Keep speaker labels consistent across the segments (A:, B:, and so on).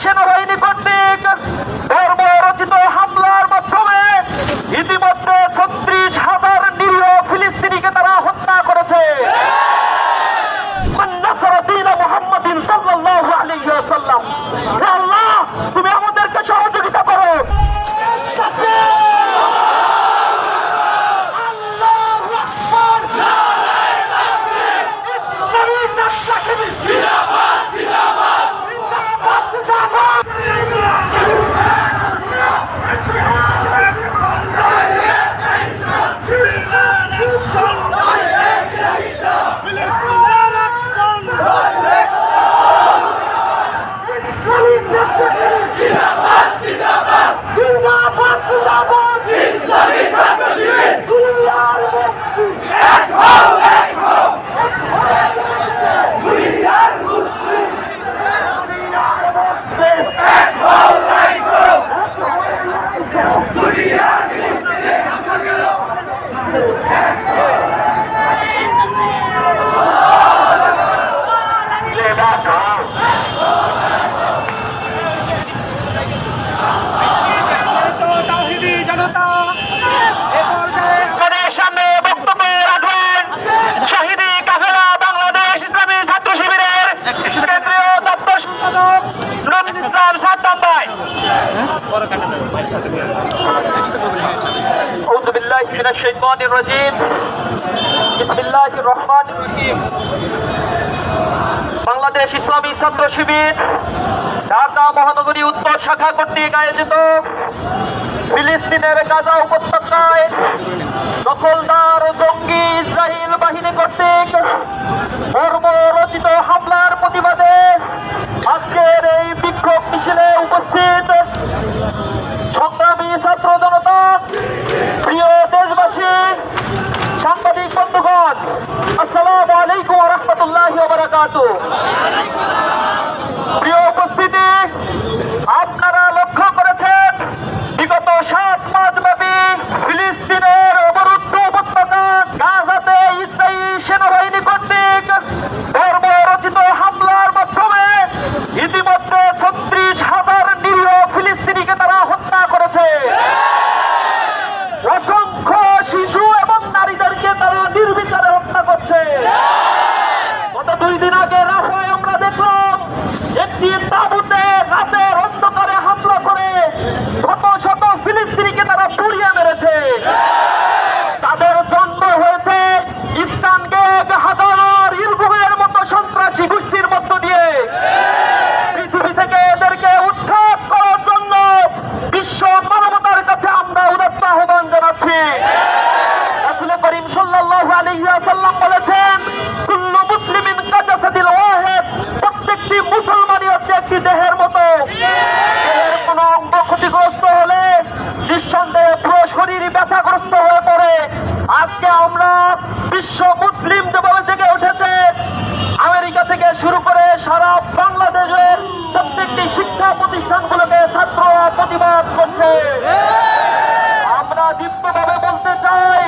A: সেনাবাহিনী কর্তৃক বর্বরচিত হামলার মাধ্যমে ইতিমধ্যে 36,000 নিরীহ ফিলিস্তিনিকে তারা হত্যা করেছে। মান নাসারা দীন মুহাম্মাদিন সাল্লাল্লাহু আলাইহি ওয়াসাল্লাম, হে আল্লাহ তুমি আমাদেরকে সহযোগিতা করো। বাংলাদেশ ইসলামী ছাত্র শিবির ঢাকা মহানগরী উত্তর শাখা কর্তৃক আয়োজিত ফিলিস্তিনের গাজা উপত্যকায় দখলদার ও জঙ্গি ইসরায়েল বাহিনী কর্তৃক বর্বরচিত হামলার প্রতিবাদে আজকের এই বিক্ষোভ মিছিলে উপস্থিত সংগ্রামী ছাত্র জনতা, প্রিয় দেশবাসী, সাংবাদিক বন্ধুগণ, আসসালামু আলাইকুম ওয়া রাহমাতুল্লাহি ওয়া বারাকাতুহু। প্রিয় উপস্থিতি, আপনারা লক্ষ্য করেছেন বিগত 7 মাস ব্যাপী ফিলিস্তিনের অবরুদ্ধ উপত্যকা গাজাতে ইসরায়েলি সেনাবাহিনী কর্তৃক বর্বরচিত হামলার মাধ্যমে ইতিমধ্যে 36,000 নিরীহ ফিলিস্তিনিকে তারা হত্যা করেছে। অসংখ্য শিশু এবং নারীদেরকে তারা নির্বিচারে হত্যা করছে। গত 2 দিন আগে রাফায় আমরা দেখলাম একটি তাঁবুতে রাতের অন্ধকারে হামলা করে শত শত ফিলিস্তিনিকে তারা পুড়িয়ে মেরেছে। তাদের জন্ম হয়েছে ইস্টার্ন গেট, হাদার, ইরগুমের মতো সন্ত্রাসী গোষ্ঠীর মধ্য দিয়ে। পৃথিবী থেকে এদেরকে উৎখাত করার জন্য বিশ্ব মানবতার কাছে আমরা উদাত্ত আহ্বান জানাচ্ছি। রাসূল করিম সাল্লাল্লাহু আলাইহি ওয়াসাল্লাম বলেছেন, কুল্লু মুসলিমিন কাজাসাদিল ওয়াহিদ, প্রত্যেকটি মুসলমানই হচ্ছে একটি দেহের মতো। দেহের কোনো অঙ্গ ক্ষতিগ্রস্ত হলে নিঃসন্দেহে পুরো শরীরই ব্যথাগ্রস্ত হয়ে পড়ে। আজকে আমরা বিশ্ব মুসলিম যেভাবে জেগে উঠেছে, আমেরিকা থেকে শুরু করে সারা বাংলাদেশের প্রত্যেকটি শিক্ষা প্রতিষ্ঠানগুলোতে ছাত্ররা প্রতিবাদ করছে। আমরা দীপ্তভাবে বলতে চাই,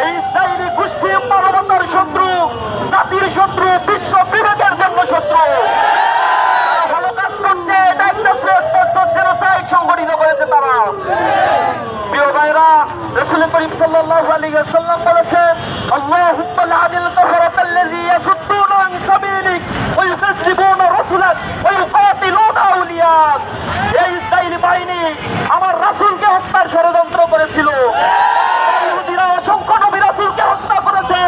A: এই ইসরায়েলি গোষ্ঠী মানবতার শত্রু, জাতির শত্রু, বিশ্ব বিবেকের জন্য শত্রু। ভালো কাজ করছে, এটা একটা জেনোসাইড সংগঠিত করেছে তারা। প্রিয় ভাইরা, রাসূল করিম সাল্লাল্লাহু আলাইহি ওয়াসাল্লাম বলেছেন, আল্লাহুম্মা লা'নিল কাফারাতাল্লাযী ইয়াসুদ্দুনা আন সাবিলিক ওয়া ইউকাযযিবুনা রাসূলাক ওয়া ইউকাতিলুনা আউলিয়াক। এই ইসরায়েলি বাহিনী আমার রাসূলকে হত্যার ষড়যন্ত্র করেছিল। ইহুদিরা অসংখ্য নবী রাসূলকে হত্যা করেছে।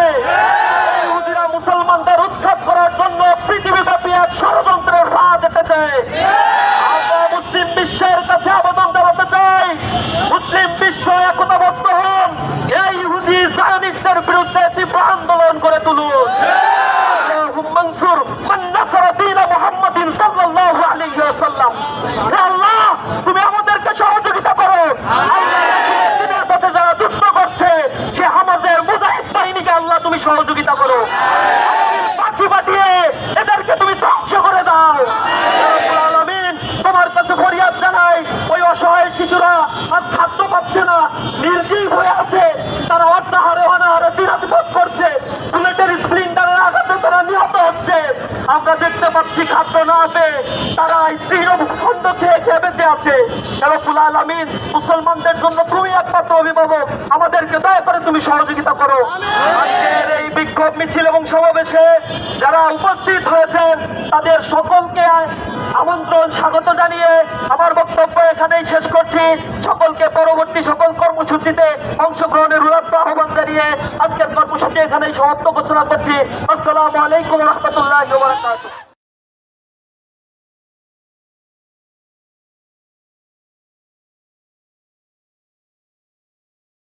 A: ইহুদিরা মুসলমানদের উৎখাত করার জন্য পৃথিবীব্যাপী এক ষড়যন্ত্রের ফাঁদ এঁটেছে। আমরা মুসলিম বিশ্বের কাছে আবেদন জানাতে চাই, মুসলিম বিশ্ব একতাবদ্ধ হন, এই ইহুদি জায়নিস্টদের বিরুদ্ধে তীব্র আন্দোলন করে তুলুন। আল্লাহুম্মা আনসুর মান নাসারা দীন মুহাম্মাদিন সাল্লাল্লাহু আলাইহি ওয়াসাল্লাম, হে আল্লাহ তুমি আমাদেরকে সহযোগিতা করো। আল্লাহর পথে যারা যুদ্ধ করছে, সে হামাসের মুজাহিদ বাহিনীকে আল্লাহ তুমি সহযোগিতা করো। পাখি পাঠিয়ে এদেরকে তুমি ধ্বংস করে দাও। রব্বুল আলামিন, তোমার কাছে ফরিয়াদ জানাই, ওই অসহায় শিশুরা আজ খাদ্য পাচ্ছে না, নির্জীব হয়ে আছে, তারা অর্ধাহারে অনাহারে দিনাতিপাত করছে, বুলেটের স্প্লিন্টারের আঘাতে তারা নিহত হচ্ছে। আমরা দেখতে পাচ্ছি বাচ্চি খাদ্য না পেয়ে তারা এই তৃণভূখণ্ড খেয়ে বেঁচে আছে। রব্বুল আলামিন, মুসলমানদের জন্য তুমি একমাত্র অভিভাবক, আমাদেরকে দয়া করে তুমি সহযোগিতা করো। আজকের এই বিক্ষোভ মিছিল এবং সমাবেশে যারা উপস্থিত হয়েছেন তাদের সকলকে আমন্ত্রণ স্বাগত জানিয়ে আমার বক্তব্য এখানেই শেষ করছি। সকলকে পরবর্তী সকল কর্মসূচিতে অংশগ্রহণের উদাত্ত আহ্বান জানিয়ে আজকের কর্মসূচি এখানেই সমাপ্ত ঘোষণা করছি। আসসালামু আলাইকুম ওয়া রাহমাতুল্লাহি ওয়া বারাকাতুহু।